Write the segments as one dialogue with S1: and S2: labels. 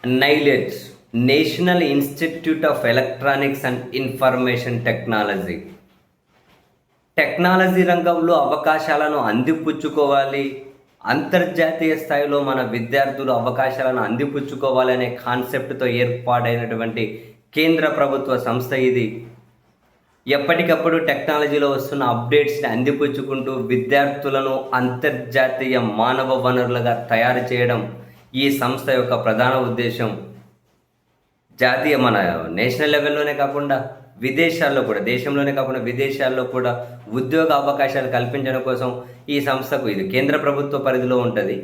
S1: నైలెట్ national institute of electronics and information technology రంగంలో అవకాశాలను అందిపుచ్చుకోవాలి, అంతర్జాతీయ స్థాయిలో మన విద్యార్థులు అవకాశాలను అందిపుచ్చుకోవాలి అనే కాన్సెప్ట్తో ఏర్పాటైనటువంటి కేంద్ర ప్రభుత్వ సంస్థ ఇది. ఎప్పటికప్పుడు టెక్నాలజీలో వస్తున్న అప్డేట్స్ని అందిపుచ్చుకుంటూ విద్యార్థులను అంతర్జాతీయ మానవ వనరులుగా తయారు చేయడం ఈ సంస్థ యొక్క ప్రధాన ఉద్దేశం. జాతీయ మన నేషనల్ లెవెల్లోనే కాకుండా విదేశాల్లో కూడా, దేశంలోనే కాకుండా విదేశాల్లో కూడా ఉద్యోగ అవకాశాలు కల్పించడం కోసం ఈ సంస్థకు, ఇది కేంద్ర ప్రభుత్వ పరిధిలో ఉంటుంది,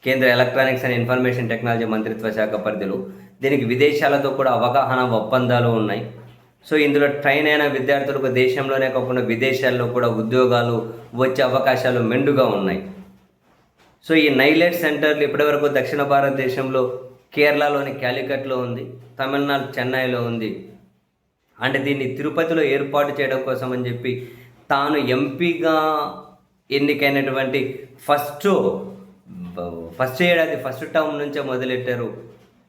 S1: కేంద్ర ఎలక్ట్రానిక్స్ అండ్ ఇన్ఫర్మేషన్ టెక్నాలజీ మంత్రిత్వ శాఖ పరిధిలో. దీనికి విదేశాలతో కూడా అవగాహన ఒప్పందాలు ఉన్నాయి. సో ఇందులో ట్రైన్ అయిన విద్యార్థులకు దేశంలోనే కాకుండా విదేశాల్లో కూడా ఉద్యోగాలు వచ్చే అవకాశాలు మెండుగా ఉన్నాయి. సో ఈ నైలెట్ సెంటర్లు ఇప్పటివరకు దక్షిణ భారతదేశంలో కేరళలోని క్యాలికట్లో ఉంది, తమిళనాడు చెన్నైలో ఉంది. అంటే దీన్ని తిరుపతిలో ఏర్పాటు చేయడం కోసం అని చెప్పి తాను ఎంపీగా ఎన్నికైనటువంటి ఫస్ట్ ఏడాది ఫస్ట్ టర్మ్ నుంచే మొదలెట్టారు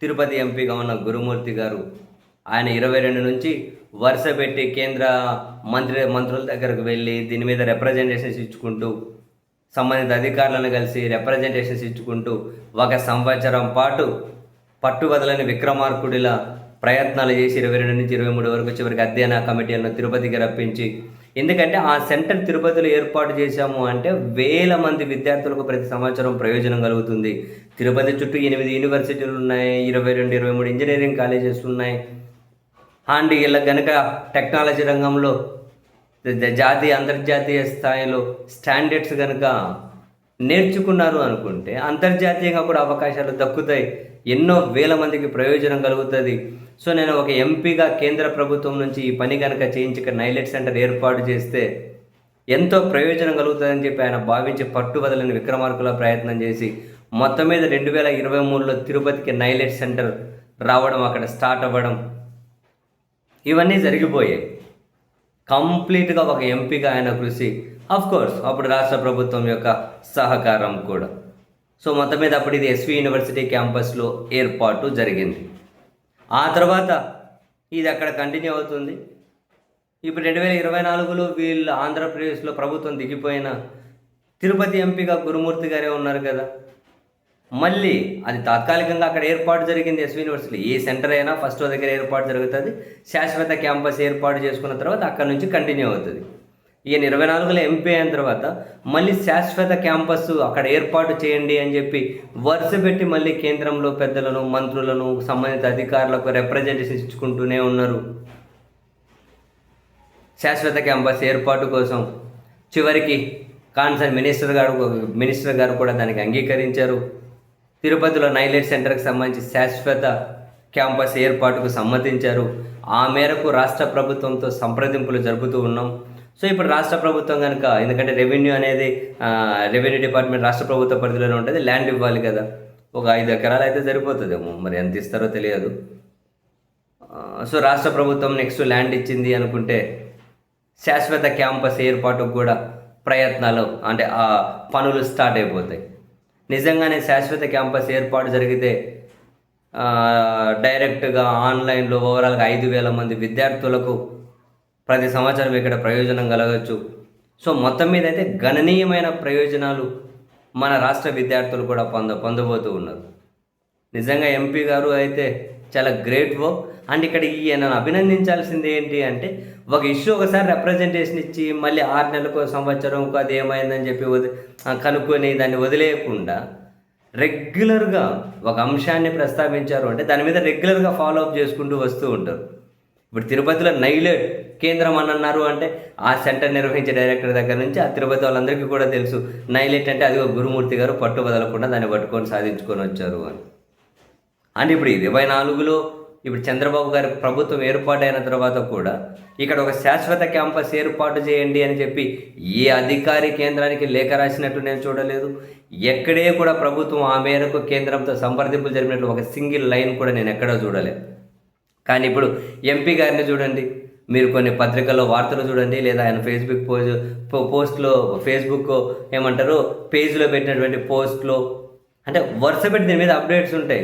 S1: తిరుపతి ఎంపీగా ఉన్న గురుమూర్తి గారు. ఆయన 22 నుంచి వరుస పెట్టి కేంద్ర మంత్రుల దగ్గరకు వెళ్ళి దీని మీద రిప్రజెంటేషన్స్ ఇచ్చుకుంటూ, సంబంధిత అధికారులను కలిసి రిప్రజెంటేషన్స్ ఇచ్చుకుంటూ 1 సంవత్సరం పాటు పట్టుబదలని విక్రమార్కుడిలా ప్రయత్నాలు చేసి 22 నుంచి 23 వరకు చివరికి అధ్యయన కమిటీలను తిరుపతికి రప్పించి, ఎందుకంటే ఆ సెంటర్ తిరుపతిలో ఏర్పాటు చేశాము అంటే వేల మంది విద్యార్థులకు ప్రతి సంవత్సరం ప్రయోజనం కలుగుతుంది. తిరుపతి చుట్టూ 8 యూనివర్సిటీలు ఉన్నాయి, 22, 23 ఇంజనీరింగ్ కాలేజెస్ ఉన్నాయి. అండ్ ఇలా కనుక టెక్నాలజీ రంగంలో జాతీయ అంతర్జాతీయ స్థాయిలో స్టాండర్డ్స్ కనుక నేర్చుకున్నారు అనుకుంటే అంతర్జాతీయంగా కూడా అవకాశాలు దక్కుతాయి, ఎన్నో వేల మందికి ప్రయోజనం కలుగుతుంది. సో నేను ఒక ఎంపీగా కేంద్ర ప్రభుత్వం నుంచి ఈ పని కనుక చేయించి నైలెట్ సెంటర్ ఏర్పాటు చేస్తే ఎంతో ప్రయోజనం కలుగుతుందని చెప్పి ఆయన భావించి పట్టుబదలని విక్రమార్కుల ప్రయత్నం చేసి మొత్తం మీద 2023లో తిరుపతికి నైలెట్ సెంటర్ రావడం, అక్కడ స్టార్ట్ అవ్వడం, ఇవన్నీ జరిగిపోయాయి. కంప్లీట్గా ఒక ఎంపీగా ఆయన కృషి, కోర్స్ అప్పుడు రాష్ట్ర ప్రభుత్వం యొక్క సహకారం కూడా. సో మొత్తం మీద అప్పుడు ఇది ఎస్వి యూనివర్సిటీ క్యాంపస్లో ఏర్పాటు జరిగింది. ఆ తర్వాత ఇది అక్కడ కంటిన్యూ అవుతుంది. ఇప్పుడు 2024లో వీళ్ళు ఆంధ్రప్రదేశ్లో ప్రభుత్వం దిగిపోయిన తిరుపతి ఎంపీగా గురుమూర్తి గారే ఉన్నారు కదా. మళ్ళీ అది తాత్కాలికంగా అక్కడ ఏర్పాటు జరిగింది ఎస్వి యూనివర్సిటీ. ఏ సెంటర్ అయినా ఫస్ట్ దగ్గర ఏర్పాటు జరుగుతుంది, శాశ్వత క్యాంపస్ ఏర్పాటు చేసుకున్న తర్వాత అక్కడ నుంచి కంటిన్యూ అవుతుంది. ఈయన 24లో ఎంపీ అయిన తర్వాత మళ్ళీ శాశ్వత క్యాంపస్ అక్కడ ఏర్పాటు చేయండి అని చెప్పి వరుస పెట్టి మళ్ళీ కేంద్రంలో పెద్దలను, మంత్రులను, సంబంధిత అధికారులకు రిప్రజెంటేషన్ ఇచ్చుకుంటూనే ఉన్నారు శాశ్వత క్యాంపస్ ఏర్పాటు కోసం. చివరికి కాన్సర్న్ మినిస్టర్ గారు కూడా దానికి అంగీకరించారు. తిరుపతిలో నైలెట్ సెంటర్కి సంబంధించి శాశ్వత క్యాంపస్ ఏర్పాటుకు సమ్మతించారు. ఆ మేరకు రాష్ట్ర ప్రభుత్వంతో సంప్రదింపులు జరుపుతూ ఉన్నాం. సో ఇప్పుడు రాష్ట్ర ప్రభుత్వం కనుక, ఎందుకంటే రెవెన్యూ డిపార్ట్మెంట్ రాష్ట్ర ప్రభుత్వ పరిధిలోనే ఉంటుంది, ల్యాండ్ ఇవ్వాలి కదా. ఒక 5 ఎకరాలు అయితే సరిపోతుందేమో, మరి ఎంత ఇస్తారో తెలియదు. సో రాష్ట్ర ప్రభుత్వం నెక్స్ట్ ల్యాండ్ ఇచ్చింది అనుకుంటే శాశ్వత క్యాంపస్ ఏర్పాటుకు కూడా ప్రయత్నాలు, అంటే ఆ పనులు స్టార్ట్ అయిపోతాయి. నిజంగానే శాశ్వత క్యాంపస్ ఏర్పాటు జరిగితే డైరెక్ట్గా ఆన్లైన్లో ఓవరాల్గా 5,000 మంది విద్యార్థులకు ప్రతి సంవత్సరం ఇక్కడ ప్రయోజనం కలగచ్చు. సో మొత్తం మీద అయితే గణనీయమైన ప్రయోజనాలు మన రాష్ట్ర విద్యార్థులు కూడా పొందబోతూ ఉన్నారు. నిజంగా ఎంపీ గారు అయితే చాలా గ్రేట్ వర్క్. అండ్ ఇక్కడ ఈయనను అభినందించాల్సింది ఏంటి అంటే, ఒక ఇష్యూ ఒకసారి రిప్రజెంటేషన్ ఇచ్చి మళ్ళీ 6 నెలలకు సంవత్సరంకు అది ఏమైందని చెప్పి కనుక్కొని దాన్ని వదిలేయకుండా రెగ్యులర్గా ఒక అంశాన్ని ప్రస్తావించారు అంటే దాని మీద రెగ్యులర్గా ఫాలో అప్ చేసుకుంటూ వస్తూ ఉంటారు. ఇప్పుడు తిరుపతిలో నైలెట్ కేంద్రం అని అన్నారు అంటే ఆ సెంటర్ నిర్వహించే డైరెక్టర్ దగ్గర నుంచి ఆ తిరుపతి వాళ్ళందరికీ కూడా తెలుసు నైలెట్ అంటే అదిగో గురుమూర్తి గారు పట్టు వదలకుండా దాన్ని పట్టుకొని సాధించుకొని వచ్చారు అని. అండ్ ఇప్పుడు 24లో ఇప్పుడు చంద్రబాబు గారి ప్రభుత్వం ఏర్పాటైన తర్వాత కూడా ఇక్కడ ఒక శాశ్వత క్యాంపస్ ఏర్పాటు చేయండి అని చెప్పి ఏ అధికారి కేంద్రానికి లేఖ రాసినట్టు నేను చూడలేదు. ఎక్కడే కూడా ప్రభుత్వం ఆ మేరకు కేంద్రంతో సంప్రదింపులు జరిపినట్లు ఒక సింగిల్ లైన్ కూడా నేను ఎక్కడా చూడలేదు. కానీ ఇప్పుడు ఎంపీ గారిని చూడండి, మీరు కొన్ని పత్రికల్లో వార్తలు చూడండి, లేదా ఆయన ఫేస్బుక్ పేజ్లో పెట్టినటువంటి పోస్ట్లో అంటే వరుస పెట్టి దీని మీద అప్డేట్స్ ఉంటాయి.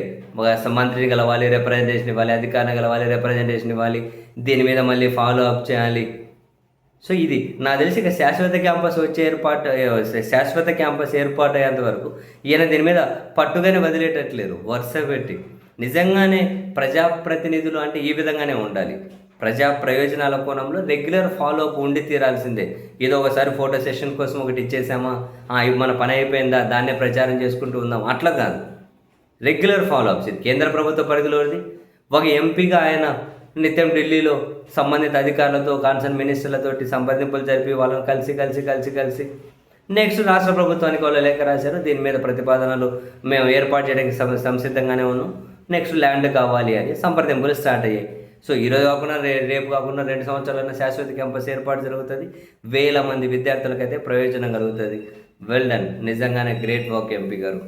S1: మంత్రిని కలవాలి, రిప్రజెంటేషన్ ఇవ్వాలి, అధికారిని కలవాలి, రిప్రజెంటేషన్ ఇవ్వాలి, దీని మీద మళ్ళీ ఫాలో అప్ చేయాలి. సో ఇది నాకు తెలిసి ఇక శాశ్వత క్యాంపస్ ఏర్పాటు అయ్యేంత వరకు ఈయన దీని మీద పట్టుగానే వదిలేటట్లేరు. వరుస పెట్టి నిజంగానే ప్రజాప్రతినిధులు అంటే ఈ విధంగానే ఉండాలి. ప్రజా ప్రయోజనాల కోణంలో రెగ్యులర్ ఫాలోఅప్ ఉండి తీరాల్సిందే. ఏదో ఒకసారి ఫోటో సెషన్ కోసం ఒకటి ఇచ్చేసామా, ఇవి మన పని అయిపోయిందా, దాన్నే ప్రచారం చేసుకుంటూ ఉందాం, అట్లా కాదు. Regular follow-ups. ఇది కేంద్ర ప్రభుత్వ పరిధిలోది. ఒక ఎంపీగా ఆయన నిత్యం ఢిల్లీలో సంబంధిత అధికారులతో, కాన్సర్న్ మినిస్టర్లతోటి సంప్రదింపులు జరిపి వాళ్ళని కలిసి నెక్స్ట్ రాష్ట్ర ప్రభుత్వానికి వాళ్ళు లేఖ రాశారు. దీని మీద ప్రతిపాదనలు మేము ఏర్పాటు చేయడానికి సంసిద్ధంగానే ఉన్నాం, నెక్స్ట్ ల్యాండ్ కావాలి అని సంప్రదింపులు స్టార్ట్ అయ్యాయి. సో ఈరోజు కాకుండా రేపు కాకుండా 2 సంవత్సరాలైనా శాశ్వత క్యాంపస్ ఏర్పాటు జరుగుతుంది. 1000 మంది విద్యార్థులకైతే ప్రయోజనం కలుగుతుంది. వెల్ డన్, నిజంగానే గ్రేట్ వర్క్ ఎంపీ గారు.